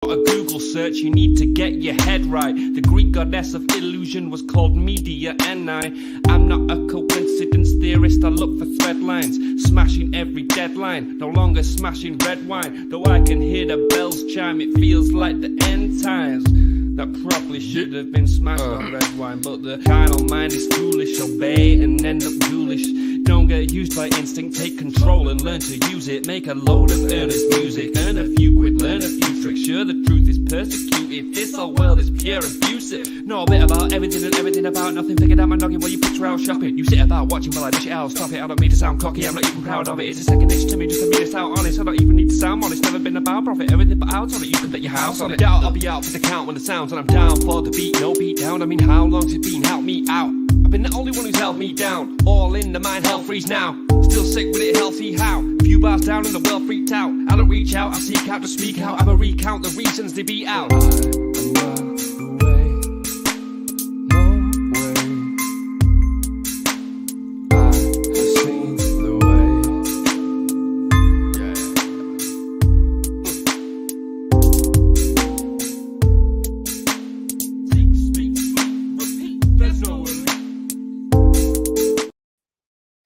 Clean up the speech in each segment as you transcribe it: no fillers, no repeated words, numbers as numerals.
A Google search, you need to get your head right. The Greek goddess of illusion was called Media, and I'm not a coincidence theorist. I look for thread lines, smashing every deadline. No longer smashing red wine, though I can hear the bells chime. It feels like the end times. That probably should have been smashed on red wine, but the carnal mind is foolish. Obey and end up ghoulish. Don't get used by instinct, take control and learn to use it. Make a load of earnest music, earn a few quid, learn a few tricks. Sure, the truth is persecuted, this whole world is pure abusive. Know a bit about everything and everything about nothing. Figured out my noggin while you picture out shopping. You sit about watching while I dish it out. Stop it, I don't mean to sound cocky, I'm not even proud of it. It's a second nature to me just to be this out honest. I don't even need to sound honest, never been about profit. Everything but out on it, you can bet your house on it. Doubt I'll be out for the count when the sounds, and I'm down for the beat, no beat down. I mean, how long's it been? Help me out. I've been the only one who's held me down. All in the mind, hell freeze now. Still sick with it, healthy how? Few bars down and the world freaked out. I don't reach out, I seek out to speak out. I'ma recount the reasons they beat out. I'm not the way, no way. I have seen the way. Speak, repeat, there's no way.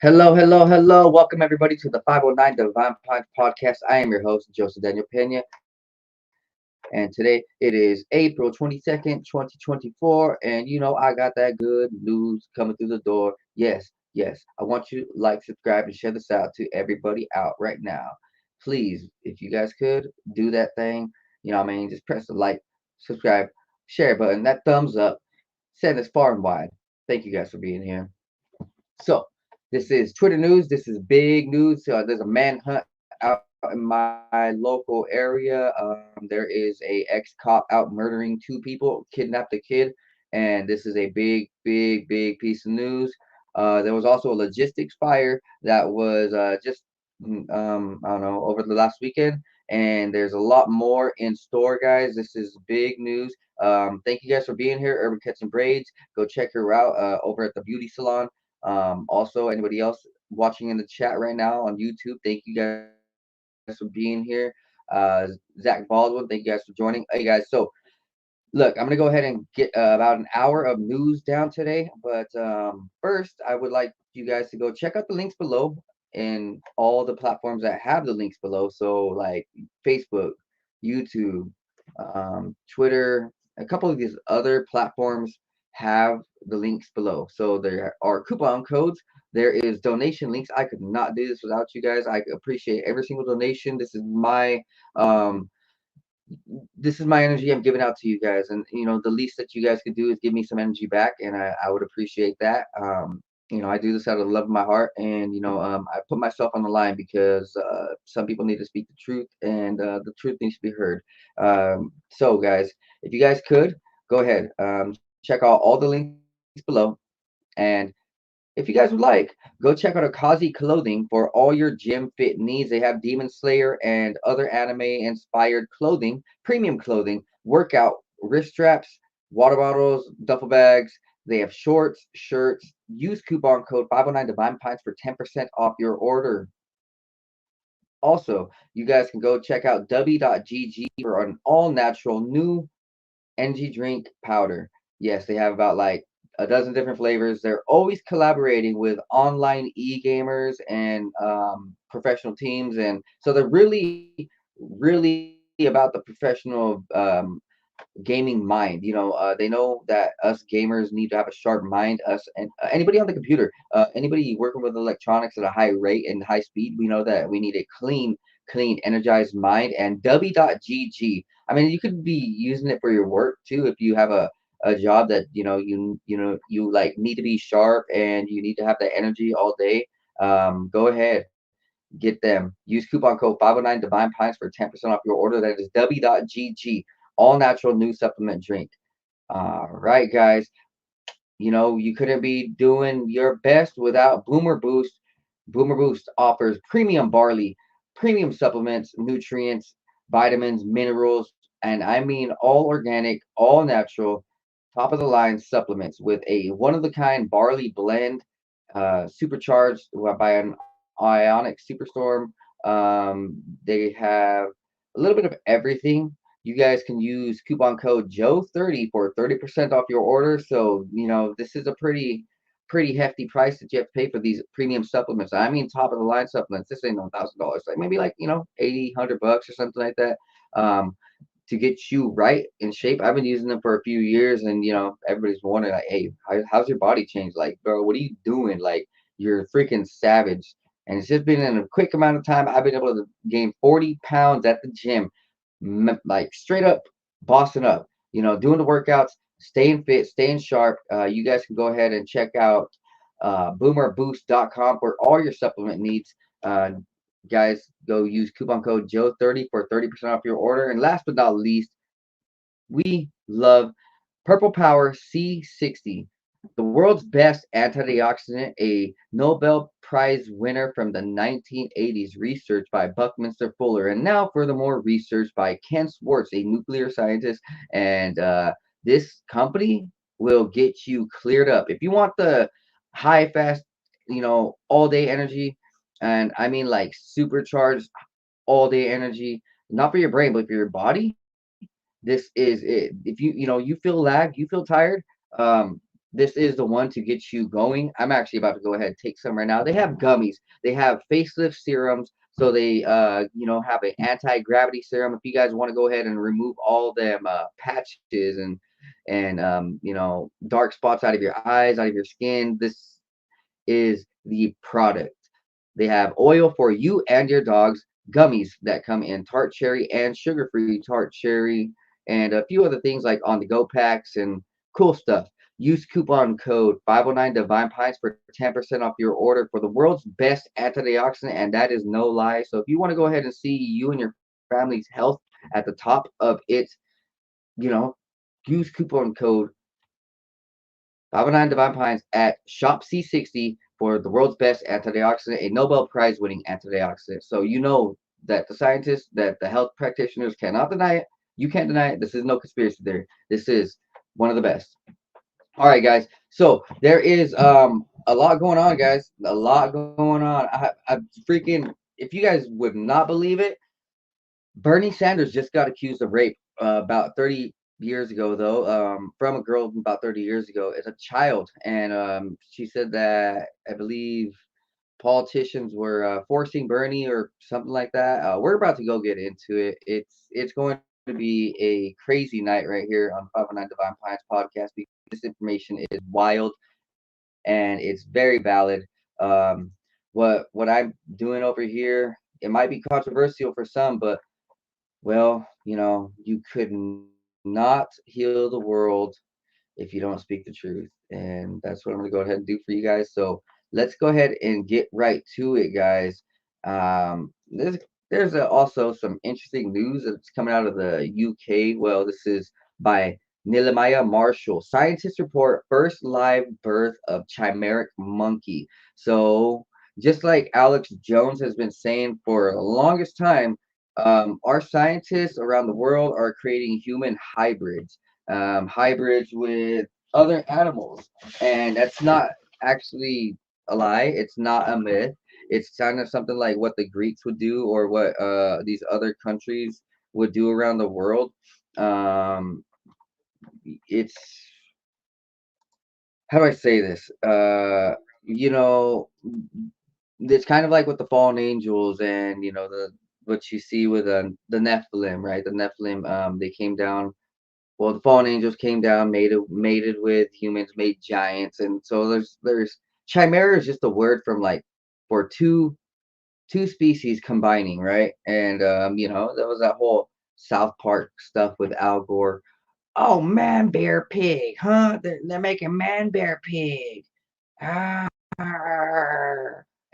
Hello. Welcome everybody to the 509 Divine Pines podcast. I am your host, Joseph Daniel Pena. And today it is April 22nd, 2024. And you know, I got that good news coming through the door. Yes. I want you to like, subscribe, and share this out to everybody out right now. Please, if you guys could do that thing, you know what I mean? Just press the like, subscribe, share button, that thumbs up, send us far and wide. Thank you guys for being here. So, this is Twitter news. This is big news. There's a manhunt out in my local area. There is a ex-cop out murdering two people, kidnapped a kid, and this is a big piece of news. There was also a logistics fire that was I don't know, over the last weekend, and there's a lot more in store, guys. This is big news. Thank you guys for being here. Urban Cuts and Braids. Go check her out over at the beauty salon. Also, anybody else watching in the chat right now on YouTube, thank you guys for being here. Zach Baldwin, thank you guys for joining. Hey guys, so look, I'm gonna go ahead and get about an hour of news down today, but first, I would like you guys to go check out the links below and all the platforms that have the links below. So, like Facebook, YouTube, Twitter, a couple of these other platforms have the links below. So there are coupon codes. There is donation links. I could not do this without you guys. I appreciate every single donation. Um this is my energy I'm giving out to you guys, and you know the least that you guys could do is give me some energy back, and I would appreciate that. You know, I do this out of the love of my heart, and you know, I put myself on the line because some people need to speak the truth, and the truth needs to be heard. So guys, if you guys could go ahead, check out all the links below, and if you guys would like, go check out Akazi Clothing for all your gym fit needs. They have Demon Slayer and other anime inspired clothing, premium clothing, workout wrist straps, water bottles, duffel bags. They have shorts, shirts. Use coupon code 509 Divine Pines for 10% off your order. Also, you guys can go check out w.gg for an all natural new energy drink powder. Yes, they have about like a dozen different flavors. They're always collaborating with online e-gamers and professional teams, and so they're really about the professional gaming mind. You know, they know that us gamers need to have a sharp mind. Us and anybody on the computer, anybody working with electronics at a high rate and high speed, we know that we need a clean, energized mind. And w.gg. I mean, you could be using it for your work too if you have a job that you like need to be sharp and you need to have that energy all day. Go ahead, get them. Use coupon code 509 Divine Pines for 10% off your order. That is w.gg, all natural new supplement drink. All right, guys. You know, you couldn't be doing your best without Boomer Boost. Boomer Boost offers premium barley, premium supplements, nutrients, vitamins, minerals, and I mean all organic, all natural, top of the line supplements with a one of the kind barley blend, supercharged by an ionic superstorm. They have a little bit of everything. you guys can use coupon code Joe30 for 30% off your order. So, this is a pretty hefty price that you have to pay for these premium supplements. I mean, top of the line supplements. This ain't no $1,000. Like maybe like, 80, $100 or something like that. To get you right in shape. I've been using them for a few years, and everybody's wondering like, hey, how's your body changed? Like, bro, what are you doing? Like, you're freaking savage. And it's just been in a quick amount of time. I've been able to gain 40 pounds at the gym, like straight up bossing up. Doing the workouts, staying fit, staying sharp. You guys can go ahead and check out boomerboost.com for all your supplement needs. Guys, go use coupon code Joe30 for 30% off your order. And last but not least, we love Purple Power C60, the world's best antioxidant, a Nobel Prize winner from the 1980s, research by Buckminster Fuller, and now furthermore research by Ken Swartz, a nuclear scientist. And this company will get you cleared up. If you want the high, fast, all day energy, and I mean like supercharged all day energy, not for your brain, but for your body, this is it. If you feel lag, you feel tired, this is the one to get you going. I'm actually about to go ahead and take some right now. They have gummies, they have facelift serums, so they have an anti-gravity serum. If you guys want to go ahead and remove all them patches and dark spots out of your eyes, out of your skin, this is the product. They have oil for you and your dogs, gummies that come in tart cherry and sugar-free tart cherry, and a few other things like on the go packs and cool stuff. Use coupon code 509 Divine Pines for 10% off your order for the world's best antioxidant, and that is no lie. So if you want to go ahead and see you and your family's health at the top of it, you know, use coupon code 509 Divine Pines at Shop C60 for the world's best antioxidant, a Nobel Prize winning antioxidant. So you know that the scientists, that the health practitioners cannot deny it. You can't deny it. This is no conspiracy theory. This is one of the best. All right, guys. So there is a lot going on, guys. A lot going on. I freaking, if you guys would not believe it, Bernie Sanders just got accused of rape about 30 years ago, though, from a girl about 30 years ago as a child. And she said that, I believe, politicians were forcing Bernie or something like that. We're about to go get into it. It's going to be a crazy night right here on 509 Divine Pines podcast, because this information is wild and it's very valid. What I'm doing over here, it might be controversial for some, but well, you could not heal the world if you don't speak the truth. And that's what I'm going to go ahead and do for you guys. So let's go ahead and get right to it, guys. There's also some interesting news that's coming out of the UK. Well, this is by Nilamaya Marshall. Scientists report first live birth of chimeric monkey. So just like Alex Jones has been saying for the longest time, our scientists around the world are creating human hybrids, hybrids with other animals, and that's not actually a lie. It's not a myth. It's kind of something like what the Greeks would do, or what these other countries would do around the world. Um, it's, how do I say this? You know, it's kind of like with the fallen angels, and the what you see with the Nephilim, right? The Nephilim, they came down. Well, the fallen angels came down, mated with humans, made giants, and so there's chimera is just a word from like for two species combining, right? And there was that whole South Park stuff with Al Gore. Oh, man, bear, pig, huh? They're making man, bear, pig. Ah.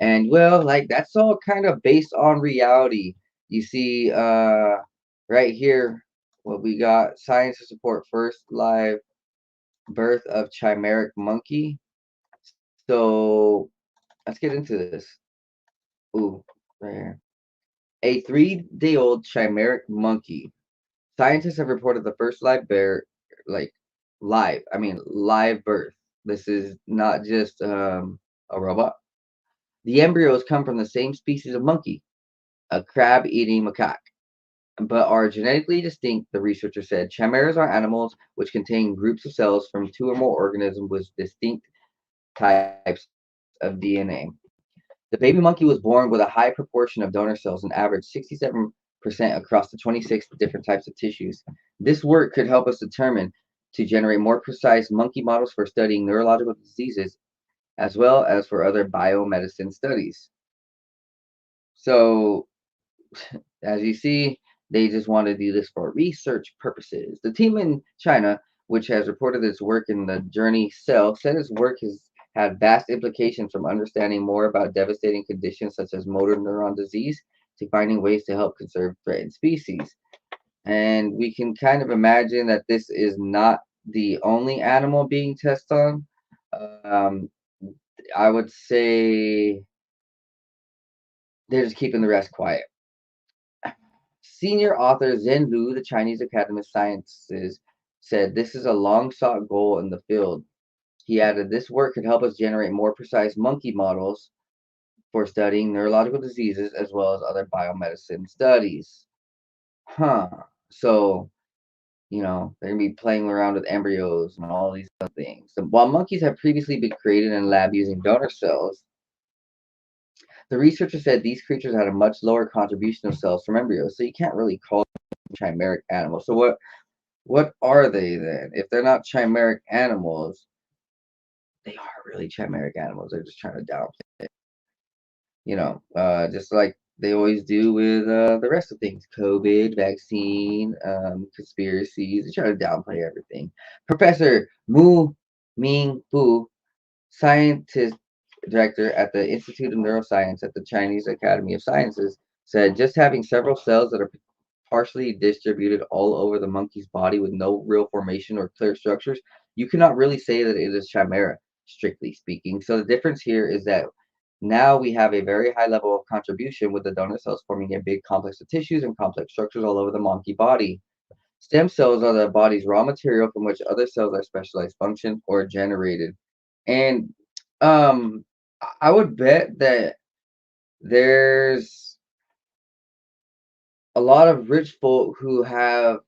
And well, like that's all kind of based on reality. You see, right here, what we got: science to support first live birth of chimeric monkey. So let's get into this. Ooh, right here. A 3-day-old chimeric monkey. Scientists have reported the first live bear, like live birth. This is not just a robot. The embryos come from the same species of monkey, a crab-eating macaque. but are genetically distinct, the researcher said. Chimeras are animals which contain groups of cells from two or more organisms with distinct types of DNA. The baby monkey was born with a high proportion of donor cells, an average 67% across the 26 different types of tissues. This work could help us determine to generate more precise monkey models for studying neurological diseases as well as for other biomedicine studies. So, as you see, they just want to do this for research purposes. The team in China, which has reported its work in the Journey Cell, said its work has had vast implications from understanding more about devastating conditions such as motor neuron disease to finding ways to help conserve threatened species. And we can kind of imagine that this is not the only animal being tested on. Um, I would say they're just keeping the rest quiet. Senior author Zhen Lu, the Chinese Academy of Sciences, said this is a long sought goal in the field. He added, this work could help us generate more precise monkey models for studying neurological diseases as well as other biomedicine studies. Huh. So, they're going to be playing around with embryos and all these other things. So, while monkeys have previously been created in a lab using donor cells, the researcher said these creatures had a much lower contribution of cells from embryos, so you can't really call them chimeric animals. So what are they then? If they're not chimeric animals, they are really chimeric animals. They're just trying to downplay it. Just like they always do with the rest of things, COVID, vaccine, conspiracies. They try to downplay everything. Professor Mu Ming Fu, scientist director at the Institute of Neuroscience at the Chinese Academy of Sciences, said just having several cells that are partially distributed all over the monkey's body with no real formation or clear structures, you cannot really say that it is chimera, strictly speaking. So the difference here is that now we have a very high level of contribution with the donor cells forming a big complex of tissues and complex structures all over the monkey body. Stem cells are the body's raw material from which other cells are specialized function or generated. And um, I would bet that there's a lot of rich folk who have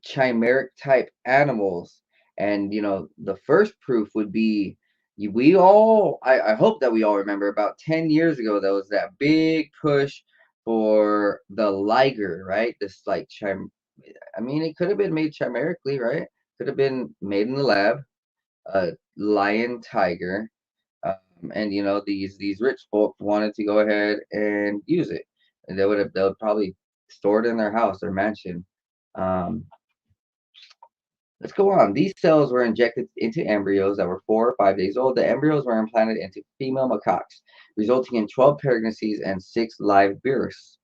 chimeric type animals. And, the first proof would be I hope that we all remember about 10 years ago, there was that big push for the liger, right? This like I mean, it could have been made chimerically, right? Could have been made in the lab, lion tiger. And these rich folk wanted to go ahead and use it, and they would probably store it in their house, their mansion. Um, let's go on. These cells were injected into embryos that were 4 or 5 days old. The embryos were implanted into female macaques, resulting in 12 pregnancies and 6 live births.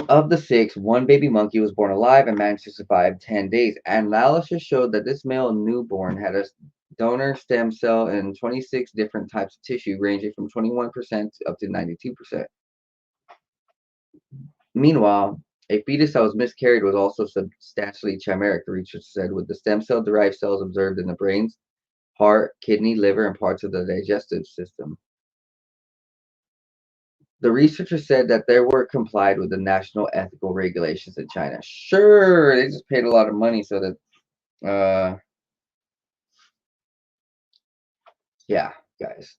Of the six, one baby monkey was born alive and managed to survive 10 days. Analysis showed that this male newborn had a donor stem cell in 26 different types of tissue, ranging from 21% up to 92%. Meanwhile, a fetus that was miscarried was also substantially chimeric, the research said, with the stem cell derived cells observed in the brains, heart, kidney, liver, and parts of the digestive system. The researchers said that their work complied with the national ethical regulations in China. Sure, they just paid a lot of money so that, yeah, guys.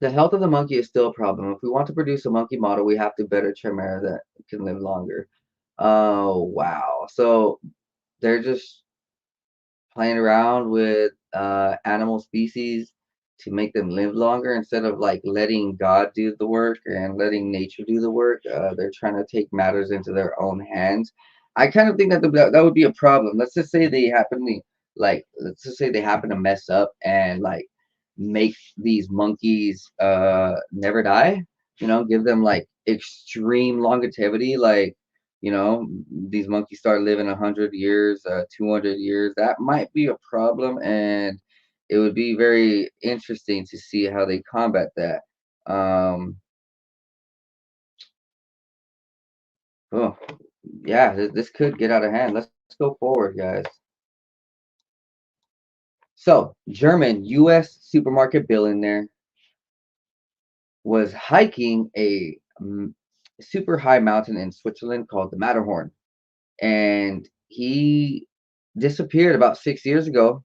The health of the monkey is still a problem. If we want to produce a monkey model, we have to better chimera that can live longer. Oh, wow. So they're just playing around with animal species to make them live longer instead of like letting God do the work and letting nature do the work. They're trying to take matters into their own hands. I kind of think that would be a problem. Let's just say they happen to mess up and like make these monkeys never die. Give them like extreme longevity, like these monkeys start living 100 years, 200 years. That might be a problem, and it would be very interesting to see how they combat that. Oh, yeah, this could get out of hand. Let's go forward, guys. So, German U.S. supermarket billionaire was hiking a super high mountain in Switzerland called the Matterhorn. And he disappeared about 6 years ago,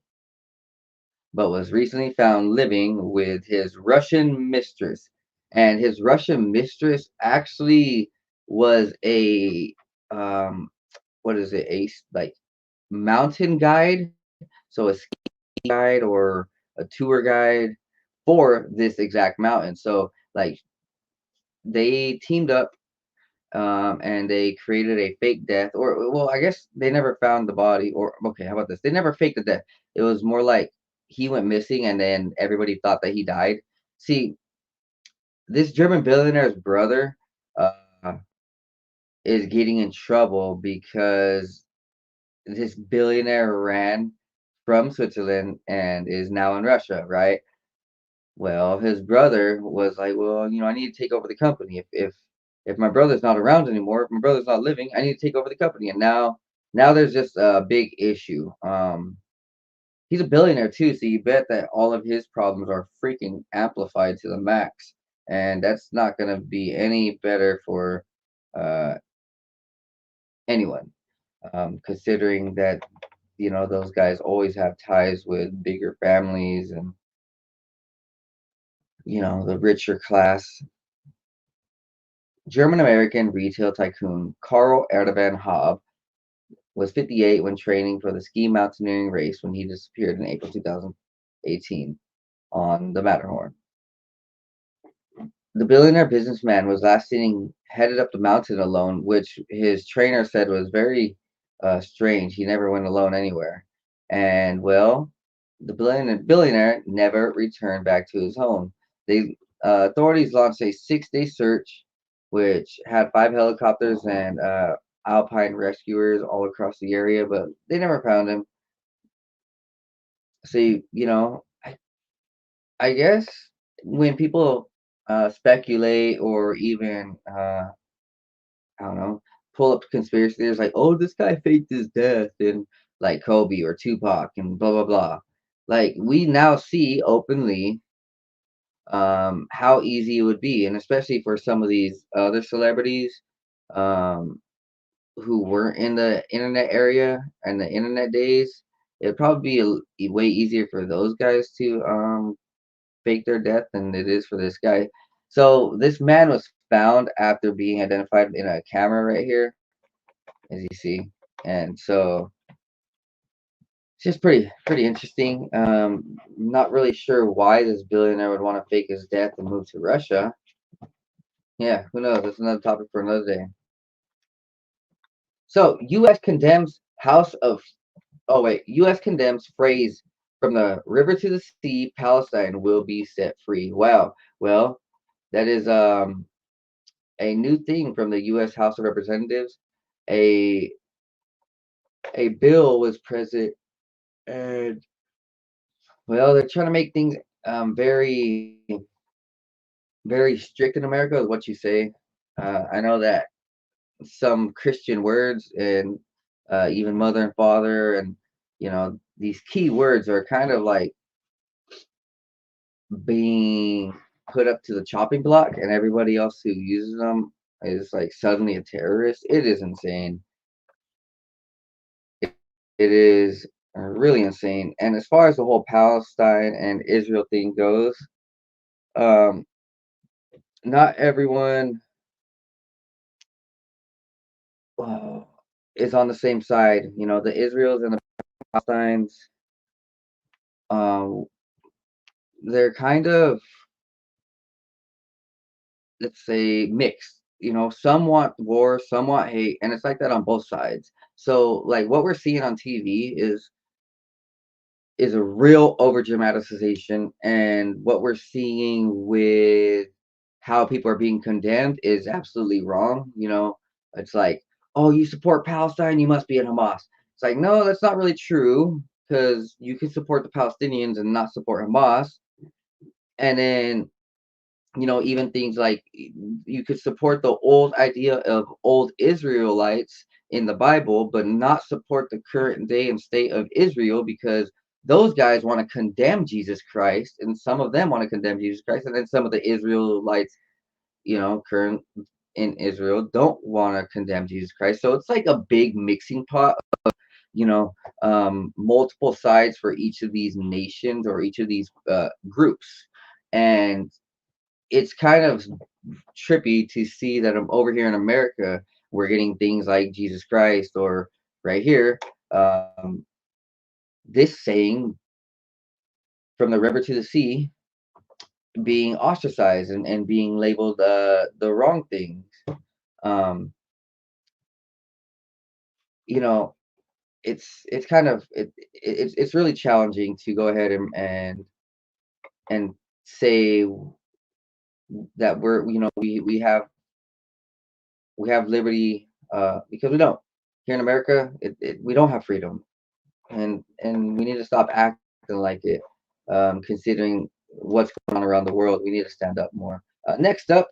but was recently found living with his Russian mistress. And his Russian mistress actually was a what is it? Like mountain guide, so a ski guide or a tour guide for this exact mountain. So like they teamed up and they created a fake death, or well, I guess they never found the body, or okay, how about this? They never faked the death. It was more like he went missing, and then everybody thought that he died. See, this German billionaire's brother uh, is getting in trouble because this billionaire ran from Switzerland and is now in Russia, right? Well, his brother was like, "Well, I need to take over the company. If my brother's not around anymore, if my brother's not living, I need to take over the company." And now there's just a big issue. He's a billionaire too, so you bet that all of his problems are freaking amplified to the max, and that's not gonna be any better for uh, anyone. Considering that those guys always have ties with bigger families and the richer class. German American retail tycoon Karl Erdogan Haab was 58 when training for the ski mountaineering race when he disappeared in April 2018 on the Matterhorn. The billionaire businessman was last seen headed up the mountain alone, which his trainer said was very strange. He never went alone anywhere. And well, the billionaire never returned back to his home. They Authorities launched a 6-day search, which had 5 helicopters and alpine rescuers all across the area, but they never found him. So I guess when people speculate or even I don't know, pull up conspiracy theories like, oh, this guy faked his death and like Kobe or Tupac and blah blah blah. Like we now see openly how easy it would be, and especially for some of these other celebrities um, who weren't in the internet area and the internet days. It'd probably be way easier for those guys to fake their death than it is for this guy. So this man was found after being identified in a camera right here, as you see, and so it's just pretty interesting. Not really sure why this billionaire would want to fake his death and move to Russia. Yeah, who knows? That's another topic for another day. So U.S. condemns House of oh wait, U.S. condemns phrase from the river to the sea. Palestine will be set free. Wow. Well, that is a new thing from the U.S. House of Representatives. A a bill was present, and well, they're trying to make things very strict in America, is what you say. I know that some Christian words and even mother and father and these key words are kind of like being put up to the chopping block, and everybody else who uses them is like suddenly a terrorist. It is insane. It is really insane. And as far as the whole Palestine and Israel thing goes, um, not everyone uh, is on the same side. The Israels and the Palestines, um, they're kind of, let's say, mixed. Some want war, some want hate, and it's like that on both sides. So, like what we're seeing on TV is a real over dramatization, and what we're seeing with how people are being condemned is absolutely wrong. It's like, oh, you support Palestine, you must be in Hamas. It's like, no, that's not really true, because you can support the Palestinians and not support Hamas. And then even things like you could support the old idea of old Israelites in the Bible, but not support the current day and state of Israel, because those guys want to condemn Jesus Christ, and some of them want to condemn Jesus Christ, and then some of the Israelites, current. in Israel don't want to condemn Jesus Christ. So it's like a big mixing pot, you know, multiple sides for each of these nations or each of these groups. And it's kind of trippy to see that I'm over here in America, we're getting things like Jesus Christ, or right here, this saying from the river to the sea being ostracized and being labeled the wrong things. Um, you know, it's kind of it's really challenging to go ahead and say that we're, we have liberty, because we don't. Here in America, we don't have freedom, and we need to stop acting like it. Considering what's going on around the world, we need to stand up more. Next up,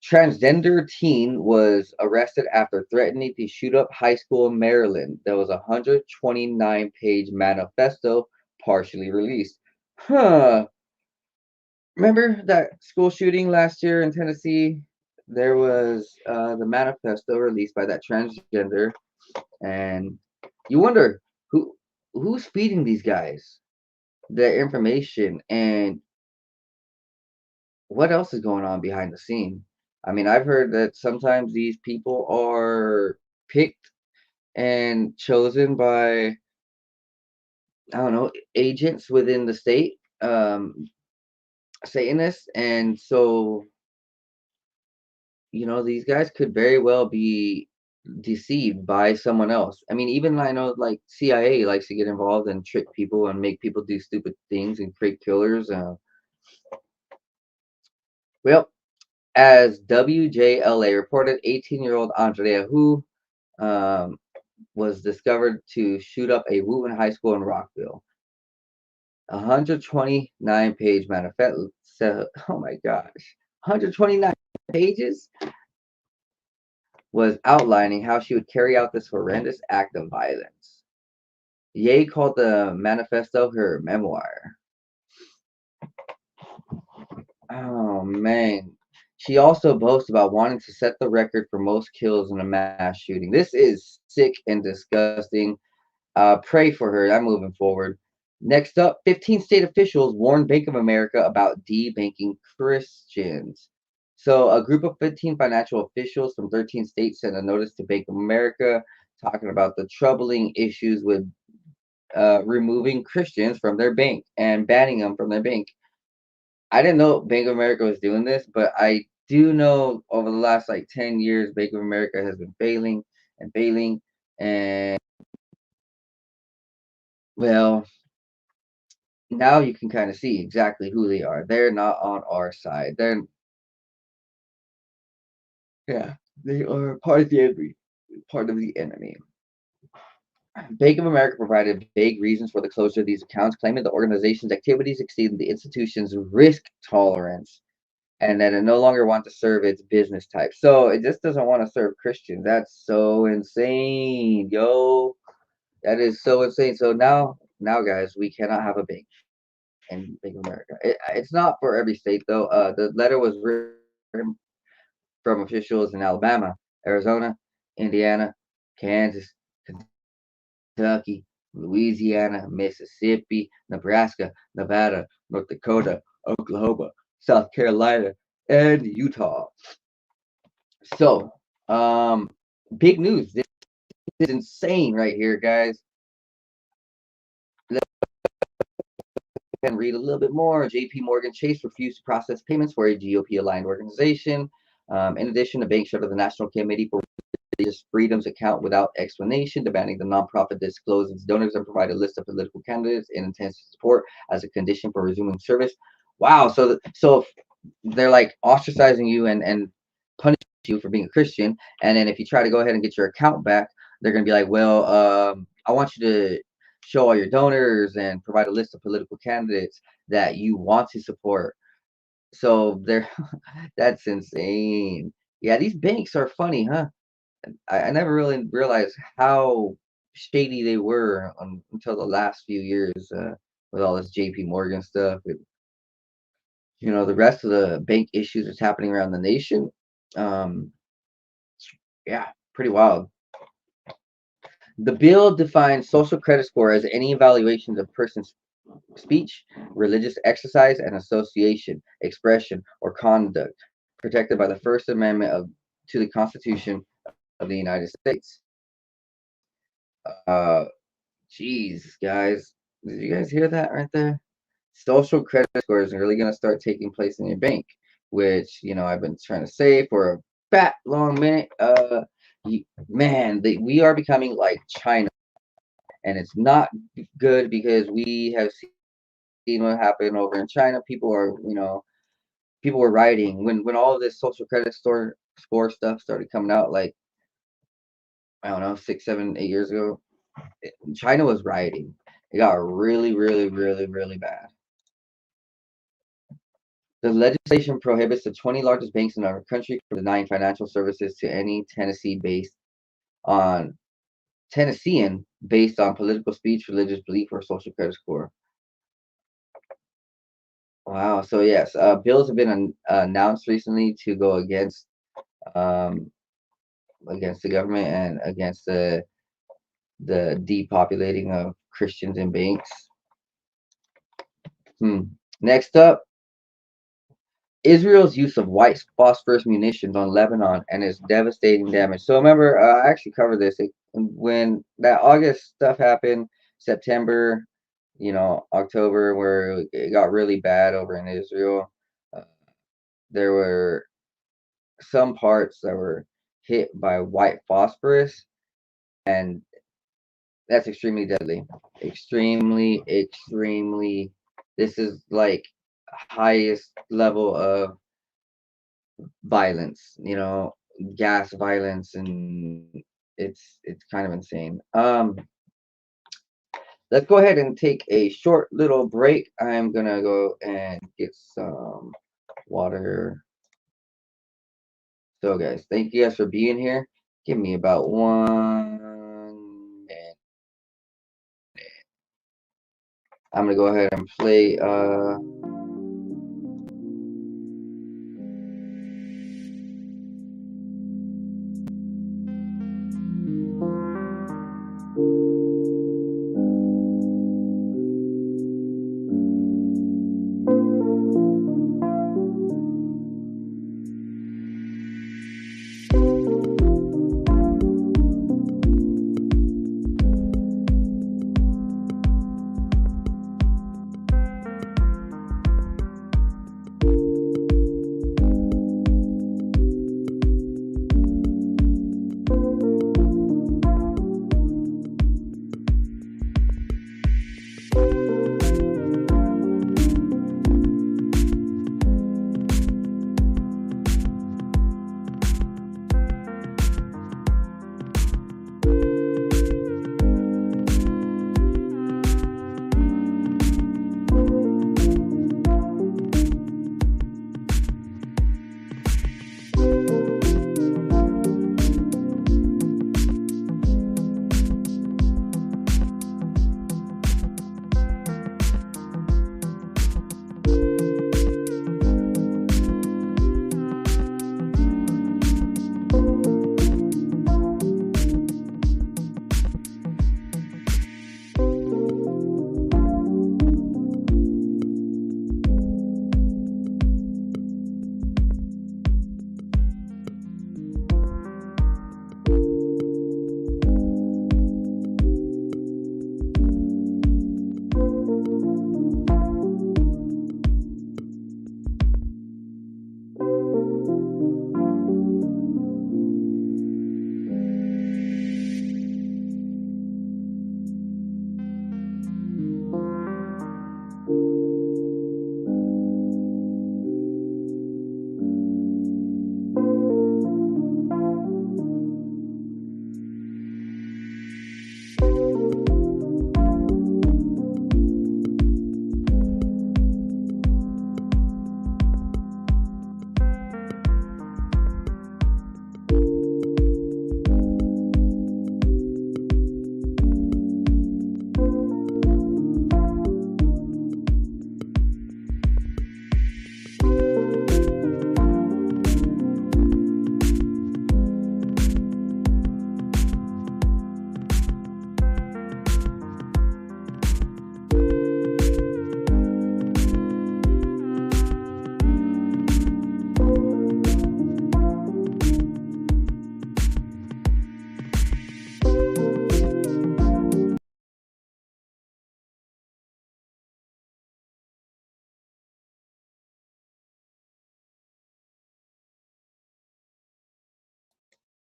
transgender teen was arrested after threatening to shoot up high school in Maryland. There was a 129-page manifesto partially released. Huh. Remember that school shooting last year in Tennessee? There was the manifesto released by that transgender, and you wonder who's feeding these guys the information, and what else is going on behind the scene. I mean, I've heard that sometimes these people are picked and chosen by, I don't know, agents within the state, Satanists, and so these guys could very well be deceived by someone else. I mean, even I know like CIA likes to get involved and trick people and make people do stupid things and create killers. Well, as WJLA reported, 18-year-old Andrea Hu um, was discovered to shoot up a Wooten High School in Rockville. 129-page manifesto. Oh my gosh, 129 pages was outlining how she would carry out this horrendous act of violence. Ye called the manifesto her memoir. Oh man. She also boasts about wanting to set the record for most kills in a mass shooting. This is sick and disgusting. Pray for her. I'm moving forward. Next up, 15 state officials warned Bank of America about debanking Christians. So, a group of 15 financial officials from 13 states sent a notice to Bank of America talking about the troubling issues with removing Christians from their bank and banning them from their bank. I didn't know Bank of America was doing this, but I do know over the last like 10 years, Bank of America has been failing and failing. And well, now you can kind of see exactly who they are. They're not on our side. Yeah, they are part of the enemy. Part of the enemy. Bank of America provided vague reasons for the closure of these accounts, claiming the organization's activities exceeded the institution's risk tolerance and that it no longer wants to serve its business type. So it just doesn't want to serve Christians. That's so insane, yo. That is so insane. So now, guys, we cannot have a bank in Bank of America. It's not for every state though. The letter was written from officials in Alabama, Arizona, Indiana, Kansas, Kentucky, Louisiana, Mississippi, Nebraska, Nevada, North Dakota, Oklahoma, South Carolina, and Utah. So, big news. This is insane right here, guys. Let's read a little bit more. JP Morgan Chase refused to process payments for a GOP aligned organization. In addition, the bank shuttered the National Committee for Religious Freedoms account without explanation, demanding the nonprofit disclose its donors and provide a list of political candidates it intends to support as a condition for resuming service. Wow. So they're like ostracizing you and punishing you for being a Christian. And then if you try to go ahead and get your account back, they're going to be like, well, I want you to show all your donors and provide a list of political candidates that you want to support. So they're that's insane. Yeah, these banks are funny, huh? I never really realized how shady they were until the last few years, with all this JP Morgan stuff. The rest of the bank issues that's happening around the nation. Um, yeah, pretty wild. The bill defines social credit score as any evaluation of a person's speech, religious exercise, and association, expression, or conduct protected by the First Amendment to the Constitution of the United States. Uh, Jeez, guys, did you guys hear that right there? Social credit scores are really gonna start taking place in your bank, which I've been trying to say for a fat long minute. Man, we are becoming like China, and it's not good because we have seen what happened over in China. People were rioting when all of this social credit score stuff started coming out, like I don't know, 6, 7, 8 years ago. China was rioting. It got really, really, really, really bad. The legislation prohibits the 20 largest banks in our country from denying financial services to any on Tennessean based on political speech, religious belief, or social credit score. Wow. So yes, bills have been announced recently to go um, against the government and against the depopulating of Christians in banks. Next up, Israel's use of white phosphorus munitions on Lebanon and its devastating damage. So remember, I actually covered this when that August stuff happened, September, October, where it got really bad over in Israel. Uh, there were some parts that were hit by white phosphorus, and that's extremely deadly. Extremely, extremely. This is like highest level of violence, gas violence, and it's kind of insane. Let's go ahead and take a short little break. I'm gonna go and get some water. So guys, thank you guys for being here. Give me about 1 minute. I'm gonna go ahead and play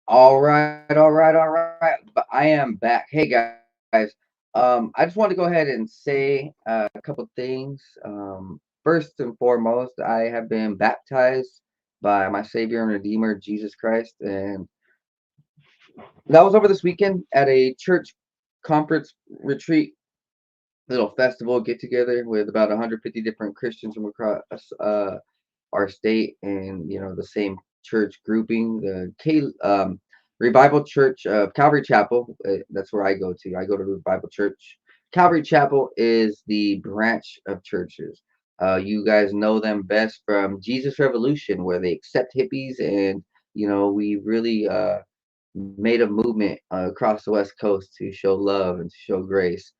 All right. But I am back. Hey guys. I just want to go ahead and say a couple things. First and foremost, I have been baptized by my Savior and Redeemer Jesus Christ, and that was over this weekend at a church conference retreat, little festival get together with about 150 different Christians from across our state, and the same church grouping, the Revival Church of Calvary Chapel. That's where I go to. I go to Revival Church. Calvary Chapel is the branch of churches. You guys know them best from Jesus Revolution, where they accept hippies, and we really made a movement across the West Coast to show love and to show grace.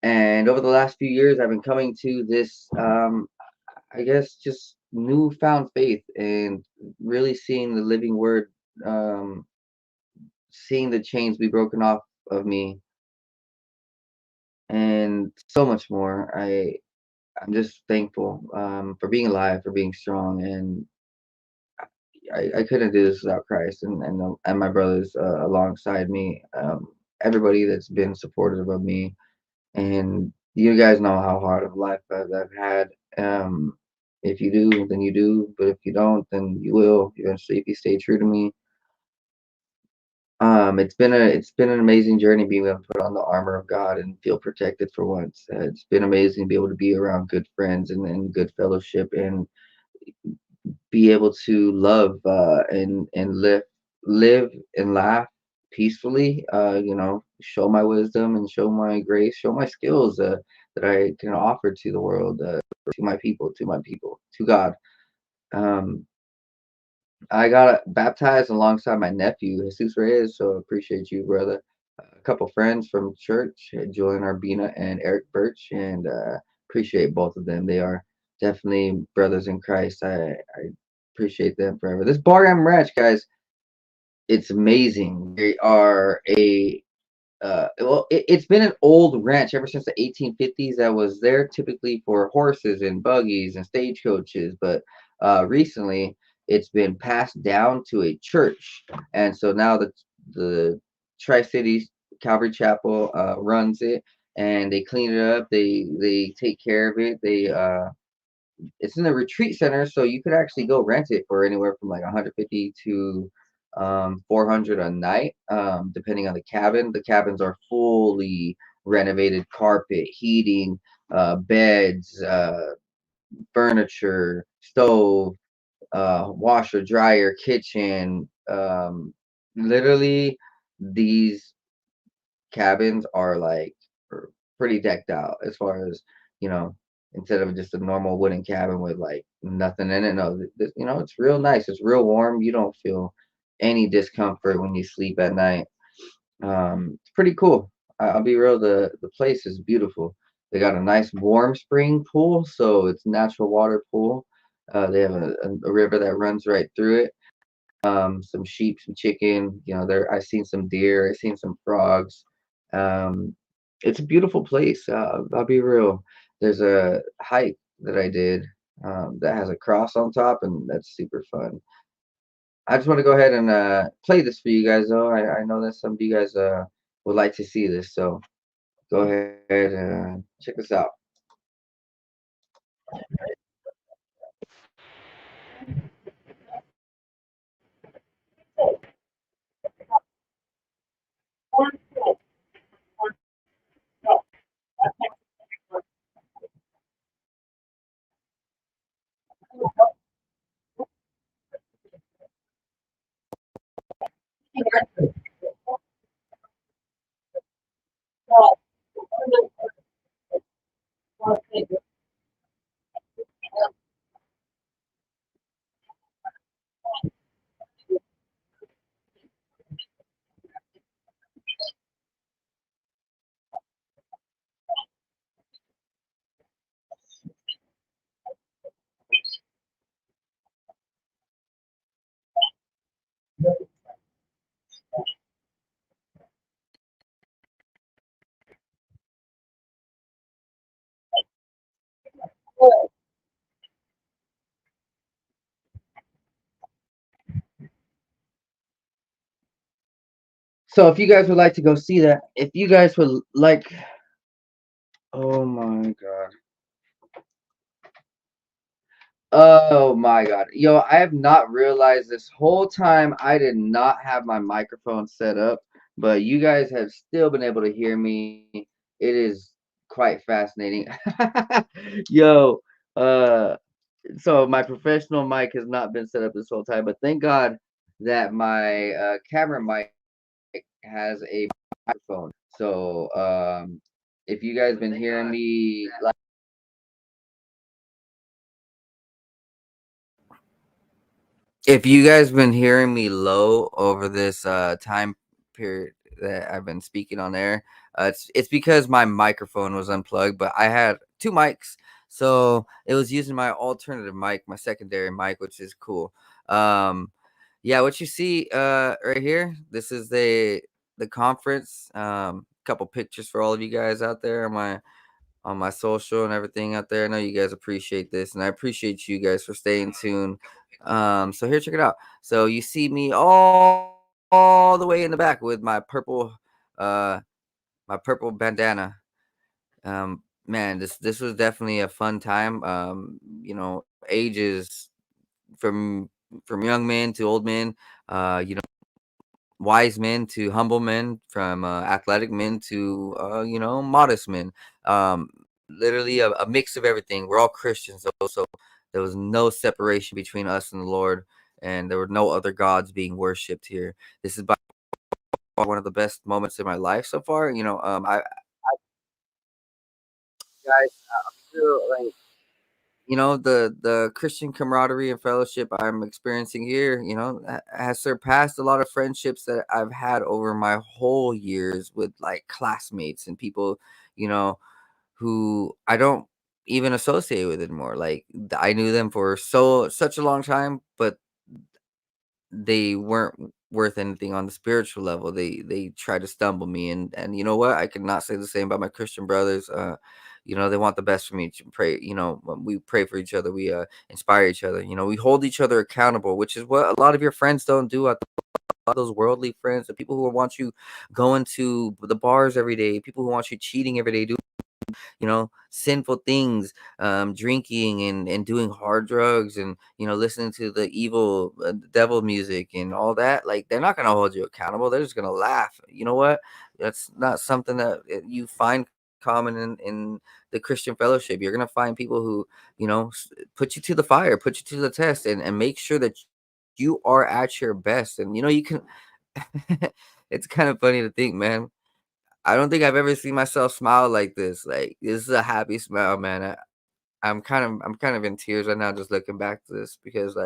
And over the last few years, I've been coming to this, I guess, just newfound faith and really seeing the living word, um, seeing the chains be broken off of me, and so much more. I'm just thankful for being alive, for being strong, and I couldn't do this without Christ and my brothers alongside me. Everybody that's been supportive of me, and you guys know how hard of life I've had. If you do, then you do, but if you don't, then you will eventually if you stay true to me. It's been an amazing journey being able to put on the armor of God and feel protected for once. It's been amazing to be able to be around good friends and good fellowship and be able to love and live and laugh peacefully. Show my wisdom and show my grace, show my skills that I can offer to the world, to God. Um, I got baptized alongside my nephew, Jesus Reyes, so appreciate you, brother. A couple friends from church, Julian Arbina and Eric Birch, and appreciate both of them. They are definitely brothers in Christ. I appreciate them forever. This Bar M Ranch, guys, it's amazing. They are it's been an old ranch ever since the 1850s that was there typically for horses and buggies and stagecoaches, but recently it's been passed down to a church, and so now the Tri Cities Calvary Chapel runs it, and they clean it up. They take care of it. It's in a retreat center, so you could actually go rent it for anywhere from like 150 to 400 a night, depending on the cabin. The cabins are fully renovated, carpet, heating, beds, furniture, stove, washer, dryer, kitchen. Literally, these cabins are like pretty decked out as far as you know instead of just a normal wooden cabin with like nothing in it. No, it's real nice, it's real warm, you don't feel any discomfort when you sleep at night. It's pretty cool. I'll be real, the place is beautiful. They got a nice warm spring pool, so it's natural water pool. They have a river that runs right through it. Some sheep, some chicken. There I seen some deer. I seen some frogs. Um, it's a beautiful place. I'll be real. There's a hike that I did that has a cross on top, and that's super fun. I just want to go ahead and play this for you guys, though. I know that some of you guys would like to see this, so go ahead and check this out. So if you guys would like to go see that, if you guys would like, oh my god. Oh my god. Yo, I have not realized this whole time I did not have my microphone set up, but you guys have still been able to hear me. It is quite fascinating. Yo, uh so my professional mic has not been set up this whole time, but thank God that my camera mic has a microphone. So, if you guys been hearing me like if you guys been hearing me low over this time period that I've been speaking on air, it's because my microphone was unplugged, but I had two mics, so it was using my alternative mic, my secondary mic, which is cool. Um, yeah, what you see right here, this is the conference. Couple pictures for all of you guys out there on my social and everything out there. I know you guys appreciate this, and I appreciate you guys for staying tuned. So here, check it out. So you see me all the way in the back with uh, my purple bandana. Man, this was definitely a fun time. Ages from from young men to old men. Wise men to humble men, from athletic men to modest men. Literally a mix of everything. We're all Christians, though, so there was no separation between us and the Lord, and there were no other gods being worshipped here. This is by far one of the best moments in my life so far. Guys, feel like the Christian camaraderie and fellowship I'm experiencing here, has surpassed a lot of friendships that I've had over my whole years with like classmates and people, you know, who I don't even associate with anymore. Like I knew them for such a long time, but they weren't worth anything on the spiritual level. They try to stumble me, and you know what? I could not say the same about my Christian brothers. They want the best for me. To pray, when we pray for each other. We inspire each other. We hold each other accountable, which is what a lot of your friends don't do. A lot of those worldly friends, the people who want you going to the bars every day, people who want you cheating every day, sinful things, drinking and doing hard drugs, and listening to the evil devil music and all that. Like they're not gonna hold you accountable. They're just gonna laugh. You know what? That's not something that you find common in the Christian fellowship. You're gonna find people who put you to the fire, put you to the test, and make sure that you are at your best. And you can. It's kind of funny to think, man. I don't think I've ever seen myself smile like this. Like this is a happy smile, man. I'm kind of in tears right now just looking back to this because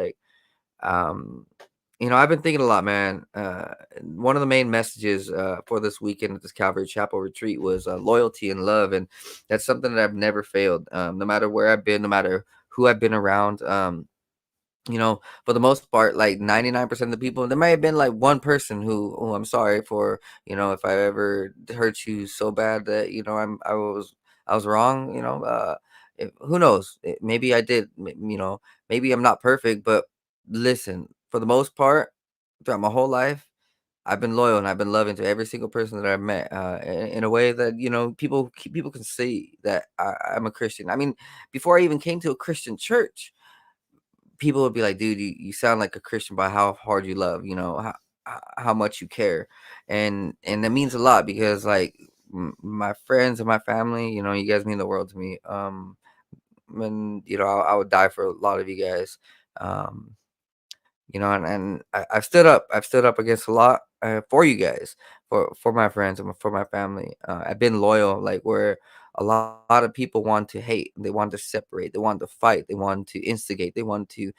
um I've been thinking a lot, man. One of the main messages for this weekend at this Calvary Chapel retreat was loyalty and love, and that's something that I've never failed. No matter where I've been, no matter who I've been around. For the most part, like 99% of the people, there may have been like one person who I'm sorry for, if I ever hurt you so bad that, I was wrong, who knows? Maybe I did, maybe I'm not perfect, but listen, for the most part, throughout my whole life, I've been loyal and I've been loving to every single person that I've met, in a way that people can see that I'm a Christian. I mean, before I even came to a Christian church, people would be like, "Dude, you sound like a Christian by how hard you love, how much you care," and that means a lot because like my friends and my family, you guys mean the world to me. And I would die for a lot of you guys. Um, I've stood up. I've stood up against a lot for you guys, for my friends and for my family. I've been loyal, like where a lot of people want to hate, they want to separate, they want to fight, they want to instigate, they want to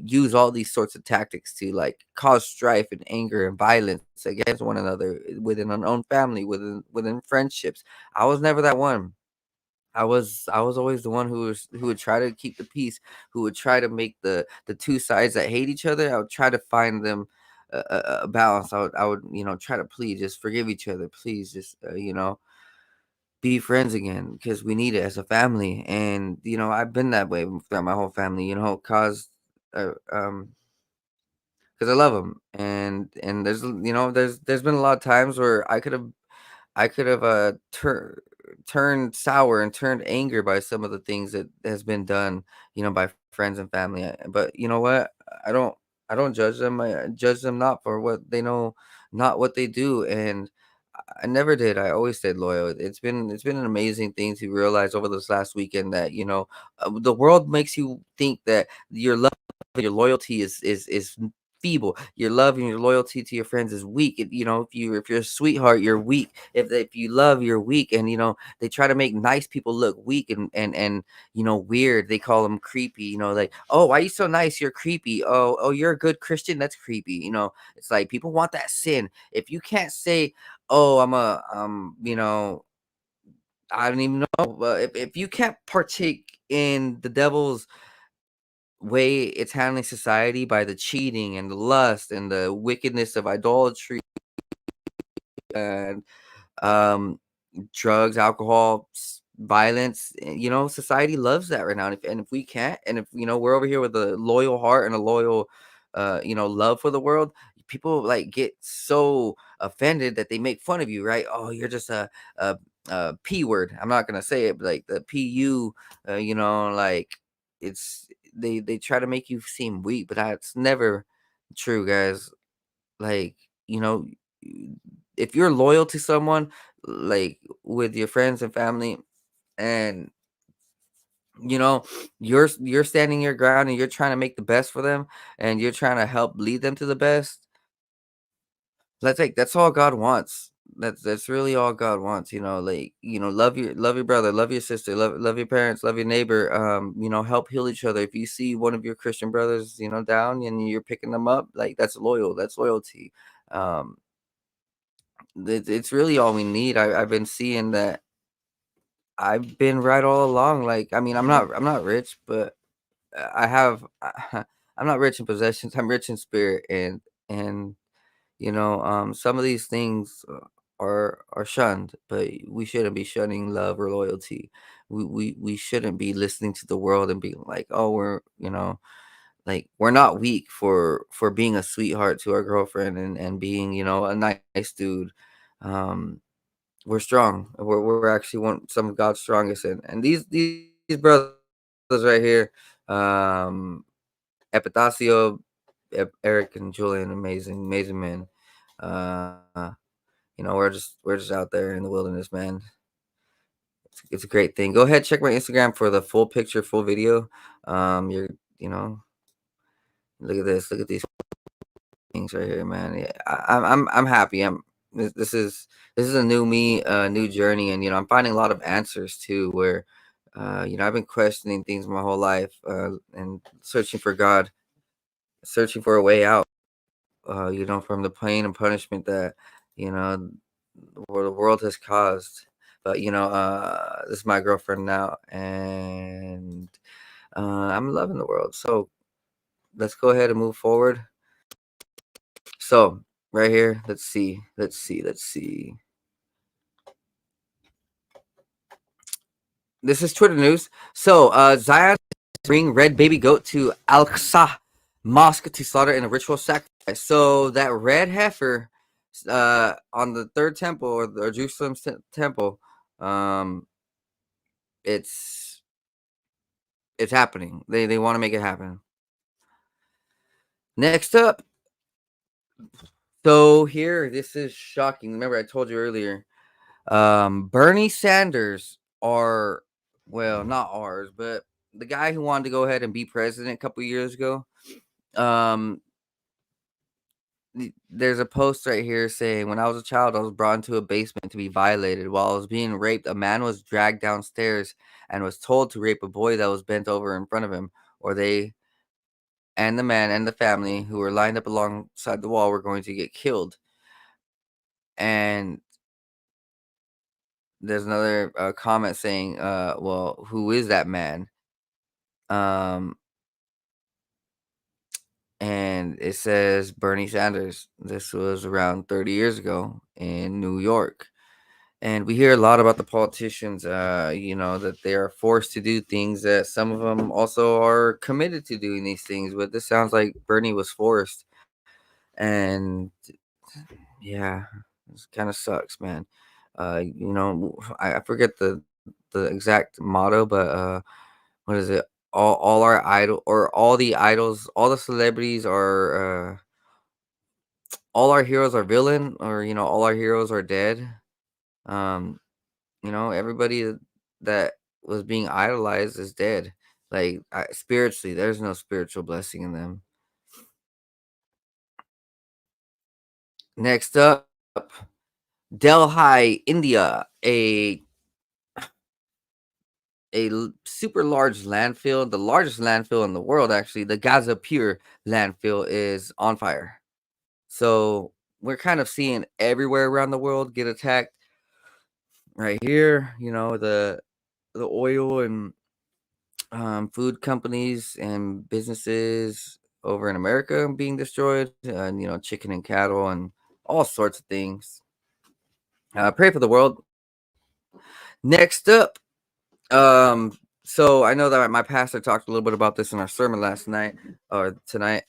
use all these sorts of tactics to like cause strife and anger and violence against one another within our own family, within friendships. I was never that one. I was always the one who would try to keep the peace, who would try to make the two sides that hate each other. I would try to find them a balance. I would try to please just forgive each other. Please just be friends again because we need it as a family. And I've been that way throughout my whole family. Caused uh, um because I love them. And there's been a lot of times where I could have turned sour and turned anger by some of the things that has been done, by friends and family. But you know what? I don't judge them. I judge them not for what they know, not what they do. And I never did. I always stayed loyal. It's been an amazing thing to realize over this last weekend that the world makes you think that your love and your loyalty is feeble. Your love and your loyalty to your friends is weak. If you're a sweetheart, you're weak. If you love, you're weak. And they try to make nice people look weak and weird. They call them creepy. Like, oh, why are you so nice? You're creepy. Oh, you're a good Christian. That's creepy. It's like people want that sin. If you can't say, oh, I don't even know. But if you can't partake in the devil's way it's handling society by the cheating and the lust and the wickedness of idolatry and um drugs, alcohol, violence. Society loves that right now. And if we can't, and if we're over here with a loyal heart and a loyal, love for the world, people like get so offended that they make fun of you, right? Oh, you're just a p word. I'm not gonna say it, but like the pu, like it's they try to make you seem weak, but that's never true, guys. Like, you know, if you're loyal to someone, like with your friends and family, and you know you're standing your ground and you're trying to make the best for them and you're trying to help lead them to the best, that's all God wants. That's really all God wants. Like, love your brother, love your sister, love your parents, love your neighbor. Help heal each other. If you see one of your Christian brothers, down and you're picking them up, like that's loyal. That's loyalty. Um, it's really all we need. I've been seeing that. I've been right all along. Like, I mean, I'm not rich, but I have. I'm not rich in possessions. I'm rich in spirit, and some of these things are shunned, but we shouldn't be shunning love or loyalty. We shouldn't be listening to the world and being like, oh, like we're not weak for being a sweetheart to our girlfriend and being a nice dude. Um, we're strong. We're actually some of God's strongest, and these brothers right here, um, Epitacio, Eric, and Julian, amazing men. Uh, we're just out there in the wilderness, man. It's a great thing. Go ahead, check my Instagram for the full picture, full video. You're you know Look at this. Look at these things right here, man. Yeah, I'm happy. This is a new me, new journey, and I'm finding a lot of answers too. Where, I've been questioning things my whole life, and searching for God, searching for a way out. From the pain and punishment that you know the world has caused. But this is my girlfriend now, and I'm loving the world. So let's go ahead and move forward. So right here, let's see. This is Twitter news. So Zion bring red baby goat to Al-Aqsa Mosque to slaughter in a ritual sacrifice. So that red heifer on the third temple or Jerusalem's temple, um, it's it's happening. They want to make it happen. Next up, so here, this is shocking. Remember, I told you earlier. Bernie Sanders are, well, not ours, but the guy who wanted to go ahead and be president a couple years ago. Um, there's a post right here saying, when I was a child, I was brought into a basement to be violated. While I was being raped, a man was dragged downstairs and was told to rape a boy that was bent over in front of him, or they and the man and the family who were lined up alongside the wall were going to get killed. And there's another comment saying, well, who is that man? Um, and it says Bernie Sanders. This was around 30 years ago in New York. And we hear a lot about the politicians, that they are forced to do things, that some of them also are committed to doing these things. But this sounds like Bernie was forced. And yeah, it kind of sucks, man. I forget the exact motto, but what is it? All our idol or all the idols, all the celebrities are all our heroes are villain, or all our heroes are dead. Um, everybody that was being idolized is dead. Like spiritually, there's no spiritual blessing in them. Next up, Delhi, India, super large landfill, the largest landfill in the world, actually. The Gazapur landfill is on fire. So we're kind of seeing everywhere around the world get attacked. Right here, the oil and food companies and businesses over in America being destroyed, and chicken and cattle and all sorts of things. Pray for the world. Next up, so I know that my pastor talked a little bit about this in our sermon last night or tonight.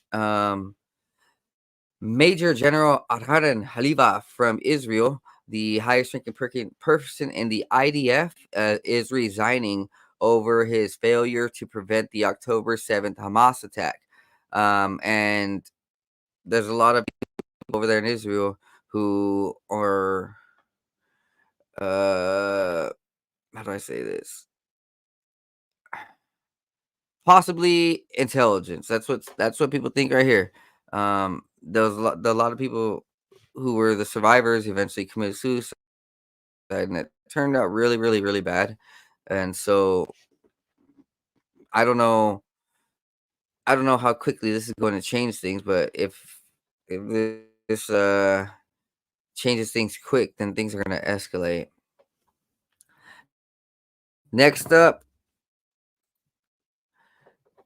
Major General Adharan Haliva from Israel, the highest ranking person in the IDF, is resigning over his failure to prevent the October 7th Hamas attack. And there's a lot of people over there in Israel who are, how do I say this? Possibly intelligence. That's what people think right here. There's a lot of people who were the survivors eventually committed suicide, and it turned out really, really, really bad. And so I don't know. I don't know how quickly this is going to change things, but if this changes things quick, then things are going to escalate. Next up,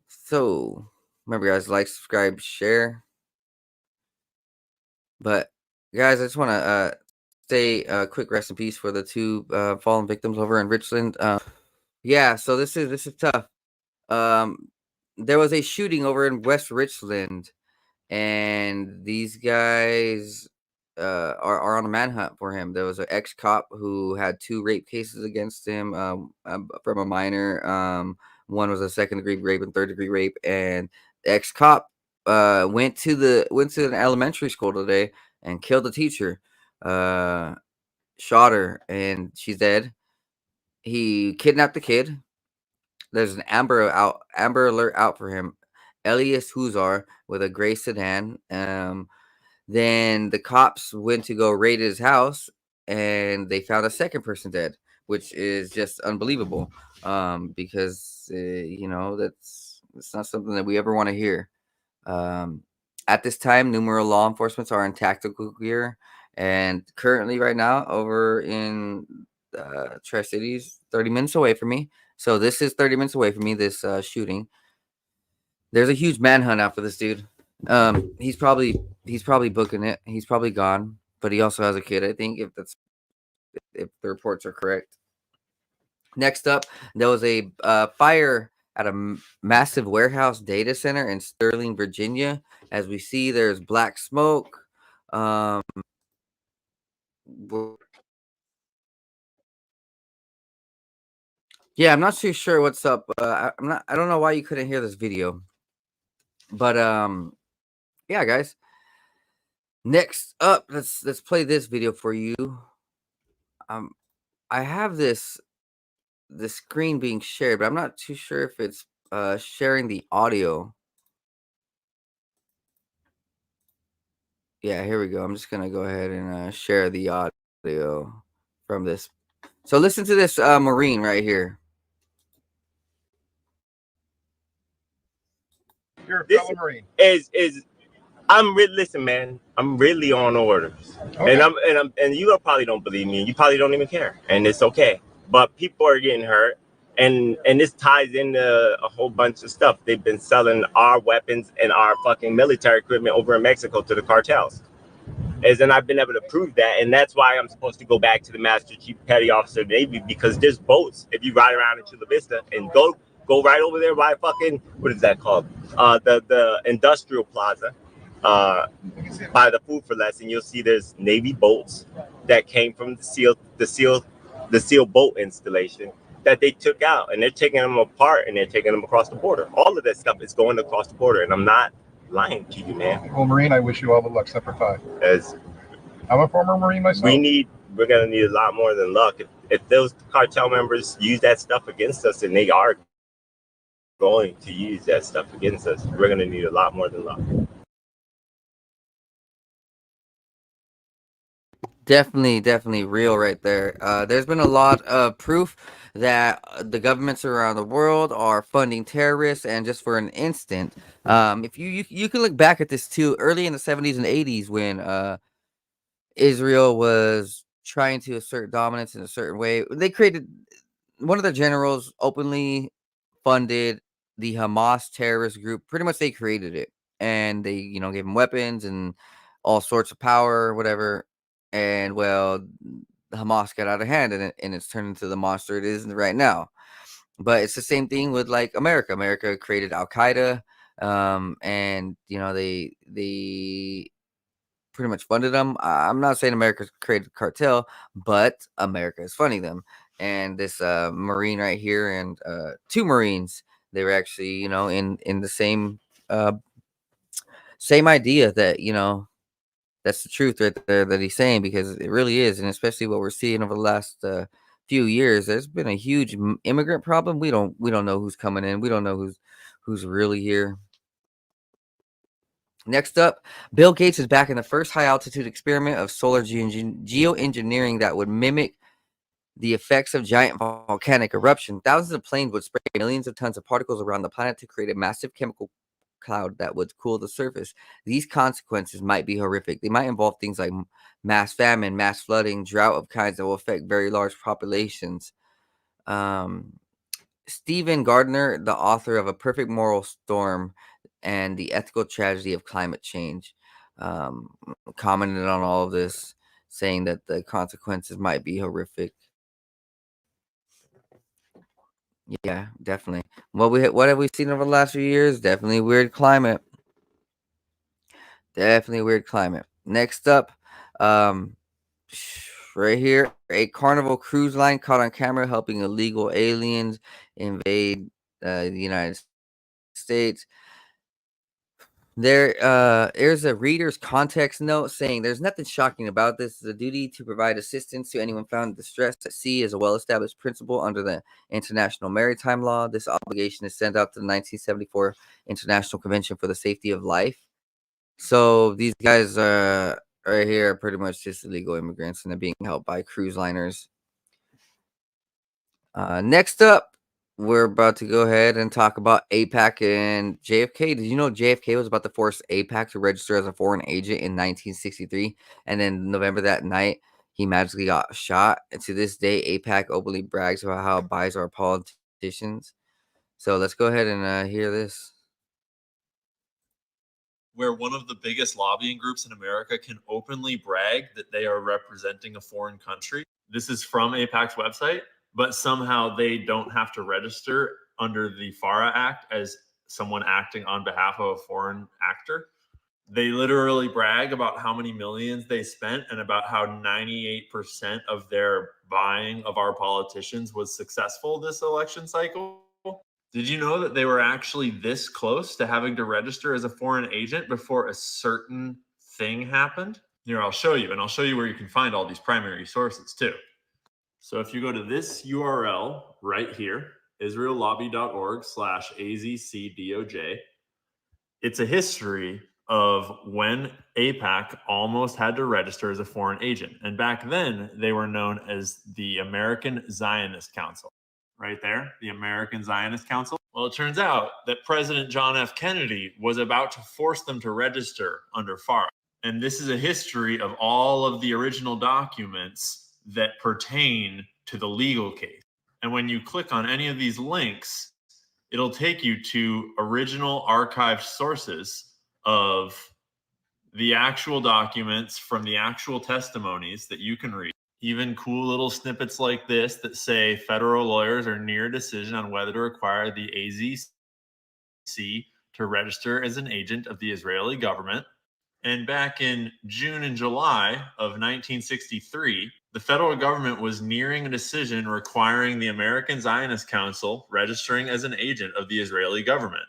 so remember, guys, like, subscribe, share. But guys, I just want to say a quick rest in peace for the two fallen victims over in Richland. Yeah, so this is tough. There was a shooting over in West Richland, and these guys are on a manhunt for him. There was an ex-cop who had 2 rape cases against him from a minor. One was a second-degree rape and third-degree rape, and the ex-cop went to an elementary school today and killed the teacher. Shot her, and she's dead. He kidnapped the kid. There's an Amber Alert out for him. Elias Huzar with a gray sedan. Then the cops went to go raid his house, and they found a second person dead, which is just unbelievable. Because it's not something that we ever want to hear. At this time, numerous law enforcement are in tactical gear, and currently, right now, over in Tri-Cities, 30 minutes away from me. So this is 30 minutes away from me. This shooting. There's a huge manhunt out for this dude. He's probably booking it. He's probably gone, but he also has a kid, I think, if the reports are correct. Next up, there was a fire at a massive warehouse data center in Sterling, Virginia. As we see, there's black smoke. Yeah, I'm not too sure what's up. I don't know why you couldn't hear this video, but yeah, guys. Next up, let's play this video for you. I have the screen being shared, but I'm not too sure if it's sharing the audio. Yeah, here we go. I'm just gonna go ahead and share the audio from this. So listen to this Marine right here. You're a fellow Marine. Listen, man. I'm really on orders, okay. and you probably don't believe me, and you probably don't even care, and it's okay. But people are getting hurt, and this ties into a whole bunch of stuff. They've been selling our weapons and our fucking military equipment over in Mexico to the cartels. And I've been able to prove that, and that's why I'm supposed to go back to the Master Chief Petty Officer of the Navy, because there's boats. If you ride around in Chula Vista and go right over there by fucking, what is that called? The Industrial Plaza. by the food for less, and you'll see there's Navy boats that came from the SEAL boat installation that they took out, and they're taking them apart and they're taking them across the border. All of that stuff is going across the border, and I'm not lying to you, man. Well, Marine, I wish you all the luck. Semper Fi. As I'm a former Marine myself. we're gonna need a lot more than luck. If those cartel members use that stuff against us, and they are going to use that stuff against us, we're gonna need a lot more than luck. Definitely real right there. There's been a lot of proof that the governments around the world are funding terrorists. And just for an instant, if you can look back at this too, early in the 70s and 80s when Israel was trying to assert dominance in a certain way, they created, one of the generals openly funded the Hamas terrorist group. Pretty much they created it, and they gave them weapons and all sorts of power, whatever. And well, Hamas got out of hand, and it's turned into the monster it is right now. But it's the same thing with like America. America created Al Qaeda, and they pretty much funded them. I'm not saying America created a cartel, but America is funding them. And this Marine right here, and two Marines, they were actually in the same idea that that's the truth right there that he's saying, because it really is. And especially what we're seeing over the last few years, there's been a huge immigrant problem. We don't know who's coming in. We don't know who's really here. Next up, Bill Gates is back in the first high-altitude experiment of solar geoengineering that would mimic the effects of giant volcanic eruption. Thousands of planes would spray millions of tons of particles around the planet to create a massive chemical cloud that would cool the surface. These consequences might be horrific. They might involve things like mass famine, mass flooding, drought of kinds that will affect very large populations. Stephen Gardner, the author of A Perfect Moral Storm and the Ethical Tragedy of Climate Change, commented on all of this, saying that the consequences might be horrific. Yeah, definitely. What have we seen over the last few years? Definitely weird climate. Next up, right here, a Carnival cruise line caught on camera helping illegal aliens invade the United States. There's a reader's context note saying there's nothing shocking about this. The duty to provide assistance to anyone found in distress at sea is a well-established principle under the International Maritime Law. This obligation is sent out to the 1974 International Convention for the Safety of Life. So these guys right here are pretty much just illegal immigrants, and they're being helped by cruise liners. Next up, we're about to go ahead and talk about AIPAC and JFK. Did you know JFK was about to force AIPAC to register as a foreign agent in 1963? And then November that night, he magically got shot. And to this day, AIPAC openly brags about how it buys our politicians. So let's go ahead and hear this. Where one of the biggest lobbying groups in America can openly brag that they are representing a foreign country. This is from AIPAC's website, but somehow they don't have to register under the FARA Act as someone acting on behalf of a foreign actor. They literally brag about how many millions they spent and about how 98% of their buying of our politicians was successful this election cycle. Did you know that they were actually this close to having to register as a foreign agent before a certain thing happened? Here, I'll show you, and I'll show you where you can find all these primary sources too. So if you go to this URL right here, israellobby.org/AZCDOJ, it's a history of when AIPAC almost had to register as a foreign agent. And back then, they were known as the American Zionist Council. Right there, the American Zionist Council. Well, it turns out that President John F. Kennedy was about to force them to register under FARA. And this is a history of all of the original documents that pertain to the legal case. And when you click on any of these links, it'll take you to original archived sources of the actual documents from the actual testimonies that you can read. Even cool little snippets like this that say federal lawyers are near a decision on whether to require the AZC to register as an agent of the Israeli government. And back in June and July of 1963, the federal government was nearing a decision requiring the American Zionist Council registering as an agent of the Israeli government.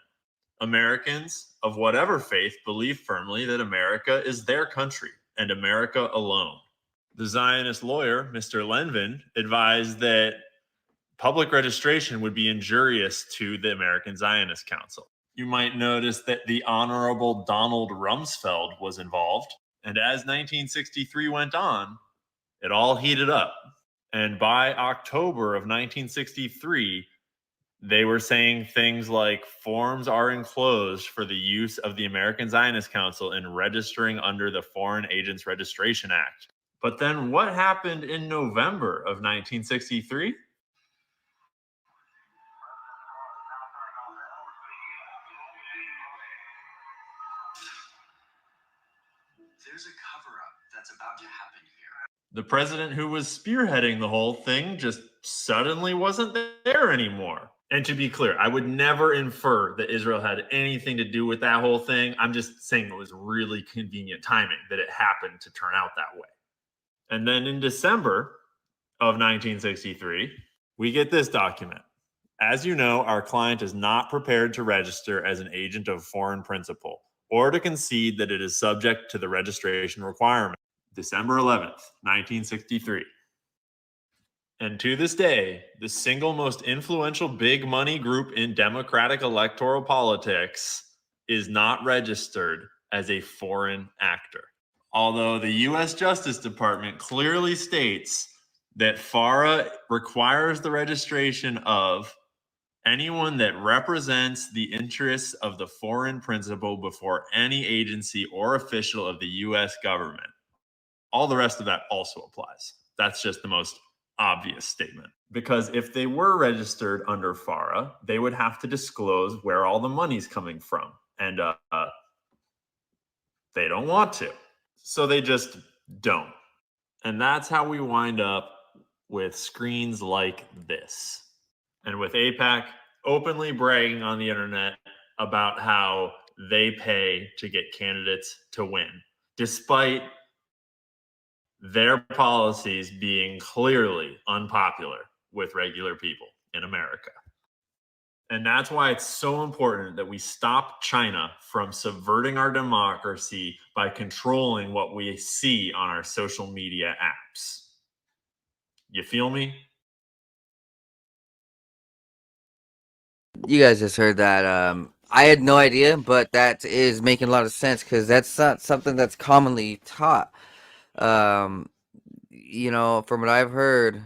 Americans of whatever faith believe firmly that America is their country and America alone. The Zionist lawyer, Mr. Lenvin, advised that public registration would be injurious to the American Zionist Council. You might notice that the Honorable Donald Rumsfeld was involved. And as 1963 went on, it all heated up. And by October of 1963, they were saying things like forms are enclosed for the use of the American Zionist Council in registering under the Foreign Agents Registration Act. But then what happened in November of 1963? There's a cover-up that's about to happen here. The president who was spearheading the whole thing just suddenly wasn't there anymore. And to be clear, I would never infer that Israel had anything to do with that whole thing. I'm just saying it was really convenient timing that it happened to turn out that way. And then in December of 1963, we get this document. As you know, our client is not prepared to register as an agent of foreign principal or to concede that it is subject to the registration requirement. December 11th, 1963. And to this day, the single most influential big money group in Democratic electoral politics is not registered as a foreign actor. Although the U.S. Justice Department clearly states that FARA requires the registration of anyone that represents the interests of the foreign principal before any agency or official of the U.S. government. All the rest of that also applies. That's just the most obvious statement. Because if they were registered under FARA, they would have to disclose where all the money's coming from. And they don't want to. So they just don't. And that's how we wind up with screens like this. And with AIPAC openly bragging on the internet about how they pay to get candidates to win, despite their policies being clearly unpopular with regular people in America. And that's why it's so important that we stop China from subverting our democracy by controlling what we see on our social media apps. You feel me? You guys just heard that. I had no idea, but that is making a lot of sense because that's not something that's commonly taught. You know, from what I've heard,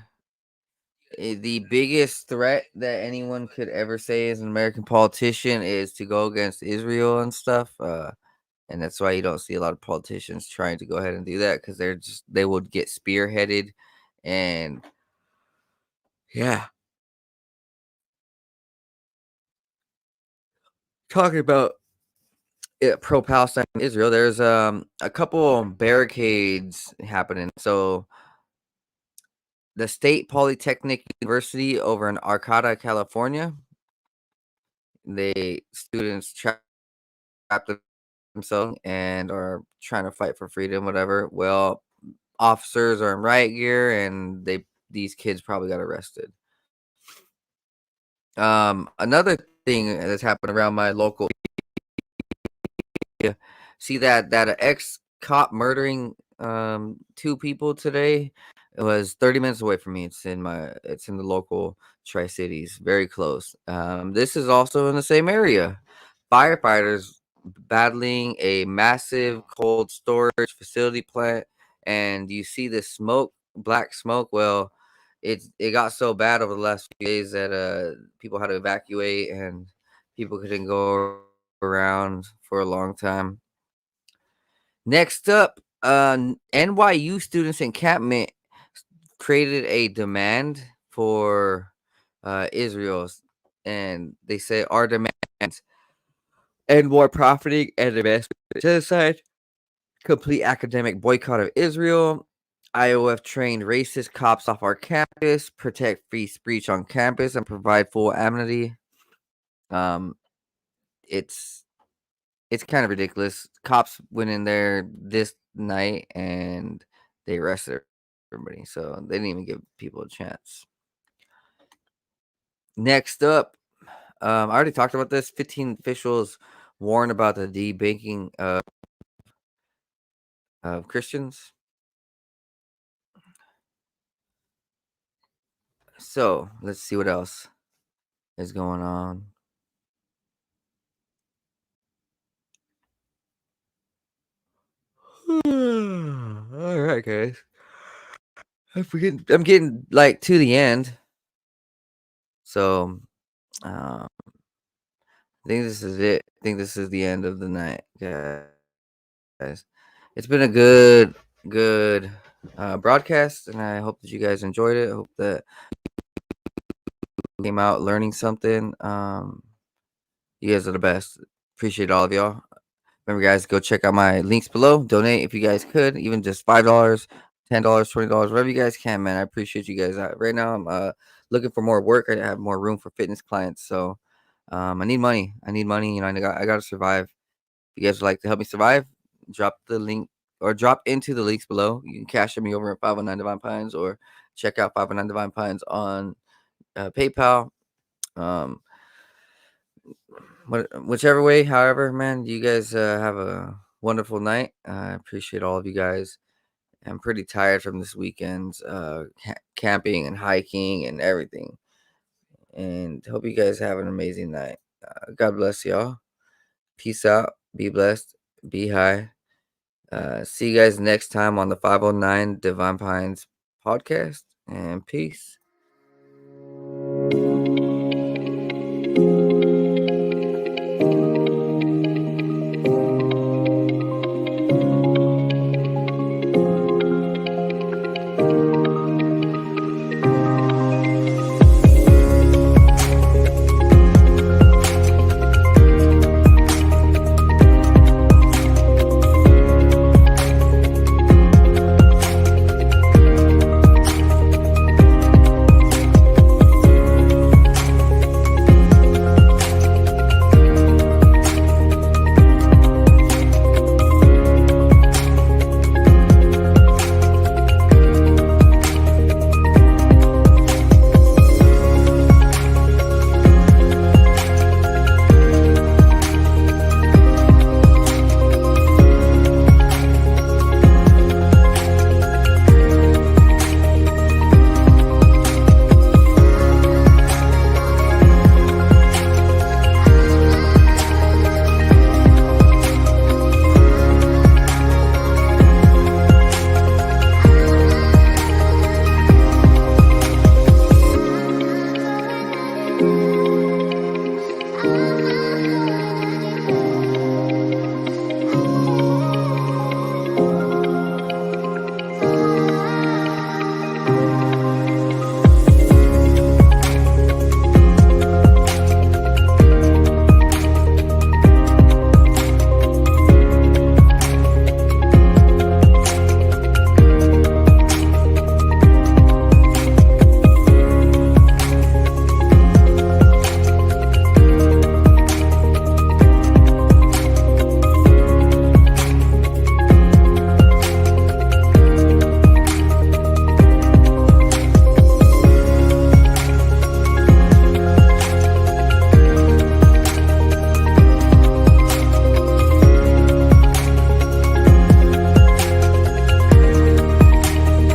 the biggest threat that anyone could ever say as an American politician is to go against Israel and stuff. And that's why you don't see a lot of politicians trying to go ahead and do that because they would get spearheaded. And yeah, talking about pro-Palestine Israel, there's a couple barricades happening. So the State Polytechnic University over in Arcata, California, students trapped themselves and are trying to fight for freedom, whatever. Well, officers are in riot gear, and these kids probably got arrested. Another thing that's happened around my local, see that ex-cop murdering 2 people today. It was 30 minutes away from me. It's in the local Tri-Cities, very close. This is also in the same area. Firefighters battling a massive cold storage facility plant, and you see the smoke, black smoke. Well, it got so bad over the last few days that people had to evacuate, and people couldn't go around for a long time. Next up, NYU students encampment created a demand for Israel, and they say our demands end more profiting and investment genocide, complete academic boycott of Israel, IOF trained racist cops off our campus, protect free speech on campus, and provide full amnesty. It's it's kind of ridiculous. Cops went in there this night and they arrested everybody, so they didn't even give people a chance. Next up, I already talked about this. 15 officials warn about the debanking of Christians. So let's see what else is going on. All right, guys. I'm getting like to the end. So I think this is it. I think this is the end of the night, guys. It's been a good broadcast, and I hope that you guys enjoyed it. I hope that you came out learning something. You guys are the best. Appreciate all of y'all. Remember, guys, go check out my links below. Donate if you guys could, even just $5, $10, $20, whatever you guys can, man. I appreciate you guys. Right now, I'm looking for more work. I have more room for fitness clients, so I need money. You know, I got to survive. If you guys would like to help me survive, drop the link or drop into the links below. You can cash me over at 509 Divine Pines or check out 509 Divine Pines on PayPal. Whichever way, however, man, you guys have a wonderful night. I appreciate all of you guys. I'm pretty tired from this weekend's camping and hiking and everything. And hope you guys have an amazing night. God bless y'all. Peace out. Be blessed. Be high. See you guys next time on the 509 Divine Pines podcast. And peace.